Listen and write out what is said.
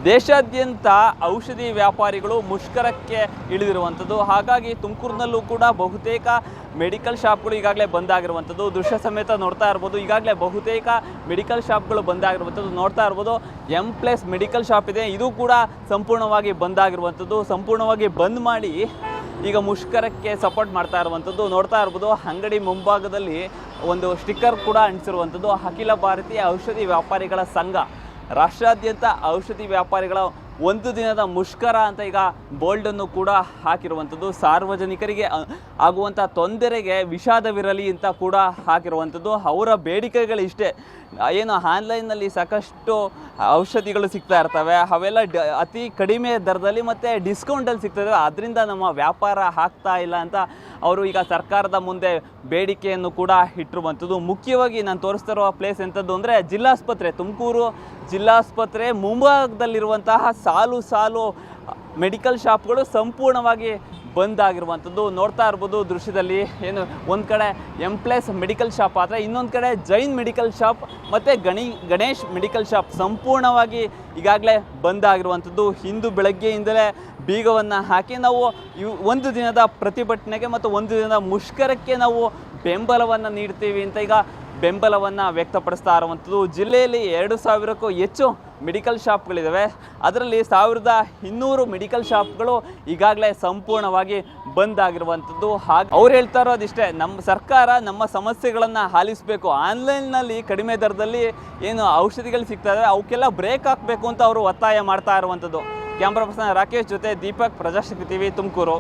ದೇಶಾದ್ಯಂತ ಔಷಧಿ ವ್ಯಾಪಾರಿಗಳು ಮುಷ್ಕರಕ್ಕೆ ಇಳಿದಿರುವಂಥದ್ದು. ಹಾಗಾಗಿ ತುಮಕೂರಿನಲ್ಲೂ ಕೂಡ ಬಹುತೇಕ ಮೆಡಿಕಲ್ ಶಾಪ್ಗಳು ಈಗಾಗಲೇ ಬಂದಾಗಿರುವಂಥದ್ದು. ದೃಶ್ಯ ಸಮೇತ ನೋಡ್ತಾ ಇರ್ಬೋದು, ಈಗಾಗಲೇ ಬಹುತೇಕ ಮೆಡಿಕಲ್ ಶಾಪ್ಗಳು ಬಂದಾಗಿರುವಂಥದ್ದು ನೋಡ್ತಾ ಇರ್ಬೋದು. M+ ಮೆಡಿಕಲ್ ಶಾಪ್ ಇದೆ, ಇದು ಕೂಡ ಸಂಪೂರ್ಣವಾಗಿ ಬಂದಾಗಿರುವಂಥದ್ದು. ಸಂಪೂರ್ಣವಾಗಿ ಬಂದ್ ಮಾಡಿ ಈಗ ಮುಷ್ಕರಕ್ಕೆ ಸಪೋರ್ಟ್ ಮಾಡ್ತಾ ಇರುವಂಥದ್ದು ನೋಡ್ತಾ ಇರ್ಬೋದು. ಅಂಗಡಿ ಮುಂಭಾಗದಲ್ಲಿ ಒಂದು ಸ್ಟಿಕ್ಕರ್ ಕೂಡ ಅಂಟಿಸಿರುವಂಥದ್ದು. ಅಖಿಲ ಭಾರತೀಯ ಔಷಧಿ ವ್ಯಾಪಾರಿಗಳ ಸಂಘ, ರಾಷ್ಟ್ರಾದ್ಯಂತ ಔಷಧಿ ವ್ಯಾಪಾರಿಗಳ ಒಂದು ದಿನದ ಮುಷ್ಕರ ಅಂತ ಈಗ ಬೋಲ್ಡನ್ನು ಕೂಡ ಹಾಕಿರುವಂಥದ್ದು. ಸಾರ್ವಜನಿಕರಿಗೆ ಆಗುವಂಥ ತೊಂದರೆಗೆ ವಿಷಾದವಿರಲಿ ಅಂತ ಕೂಡ ಹಾಕಿರುವಂಥದ್ದು. ಅವರ ಬೇಡಿಕೆಗಳಿಷ್ಟೇ, ಏನು ಆನ್ಲೈನ್ನಲ್ಲಿ ಸಾಕಷ್ಟು ಔಷಧಿಗಳು ಸಿಗ್ತಾ ಇರ್ತವೆ, ಅವೆಲ್ಲ ಅತಿ ಕಡಿಮೆ ದರದಲ್ಲಿ ಮತ್ತು ಡಿಸ್ಕೌಂಟಲ್ಲಿ ಸಿಗ್ತದೆ, ಅದರಿಂದ ನಮ್ಮ ವ್ಯಾಪಾರ ಆಗ್ತಾ ಇಲ್ಲ ಅಂತ ಅವರು ಈಗ ಸರ್ಕಾರದ ಮುಂದೆ ಬೇಡಿಕೆಯನ್ನು ಕೂಡ ಇಟ್ಟಿರುವಂಥದ್ದು. ಮುಖ್ಯವಾಗಿ ನಾನು ತೋರಿಸ್ತಿರುವ ಪ್ಲೇಸ್ ಎಂಥದ್ದು ಅಂದರೆ ಜಿಲ್ಲಾಸ್ಪತ್ರೆ, ತುಮಕೂರು ಜಿಲ್ಲಾಸ್ಪತ್ರೆ ಮುಂಭಾಗದಲ್ಲಿರುವಂತಹ ಸಾಲು ಮೆಡಿಕಲ್ ಶಾಪ್ಗಳು ಸಂಪೂರ್ಣವಾಗಿ ಬಂದ್ ಆಗಿರುವಂಥದ್ದು ನೋಡ್ತಾ ಇರ್ಬೋದು ದೃಶ್ಯದಲ್ಲಿ. ಏನು ಒಂದು ಕಡೆ M+ ಮೆಡಿಕಲ್ ಶಾಪ್ ಆದರೆ ಇನ್ನೊಂದು ಕಡೆ ಜೈನ್ ಮೆಡಿಕಲ್ ಶಾಪ್ ಮತ್ತು ಗಣೇಶ್ ಮೆಡಿಕಲ್ ಶಾಪ್ ಸಂಪೂರ್ಣವಾಗಿ ಈಗಾಗಲೇ ಬಂದ್ ಆಗಿರುವಂಥದ್ದು. ಇಂದು ಬೆಳಗ್ಗೆಯಿಂದಲೇ ಬೀಗವನ್ನು ಹಾಕಿ ನಾವು ಒಂದು ದಿನದ ಪ್ರತಿಭಟನೆಗೆ ಮತ್ತು ಒಂದು ದಿನದ ಮುಷ್ಕರಕ್ಕೆ ನಾವು ಬೆಂಬಲವನ್ನು ನೀಡ್ತೀವಿ ಅಂತ ಈಗ ಬೆಂಬಲವನ್ನು ವ್ಯಕ್ತಪಡಿಸ್ತಾ ಇರುವಂಥದ್ದು. ಜಿಲ್ಲೆಯಲ್ಲಿ 2000ಕ್ಕೂ ಹೆಚ್ಚು ಮೆಡಿಕಲ್ ಶಾಪ್ಗಳಿದ್ದಾವೆ, ಅದರಲ್ಲಿ 1200 ಮೆಡಿಕಲ್ ಶಾಪ್ಗಳು ಈಗಾಗಲೇ ಸಂಪೂರ್ಣವಾಗಿ ಬಂದ್ ಆಗಿರುವಂಥದ್ದು. ಹಾಗೆ ಅವ್ರು ಹೇಳ್ತಾ ಇರೋದಿಷ್ಟೇ, ನಮ್ಮ ಸರ್ಕಾರ ನಮ್ಮ ಸಮಸ್ಯೆಗಳನ್ನು ಆಲಿಸಬೇಕು, ಆನ್ಲೈನ್ನಲ್ಲಿ ಕಡಿಮೆ ದರದಲ್ಲಿ ಏನು ಔಷಧಿಗಳು ಸಿಗ್ತದೆ ಅವಕ್ಕೆಲ್ಲ ಬ್ರೇಕ್ ಹಾಕಬೇಕು ಅಂತ ಅವರು ಒತ್ತಾಯ ಮಾಡ್ತಾ ಇರುವಂಥದ್ದು. ಕ್ಯಾಮ್ರಾ ಪರ್ಸನ್ ರಾಕೇಶ್ ಜೊತೆ ದೀಪಕ್, ಪ್ರಜಾಶಕ್ತಿ TV, ತುಮಕೂರು.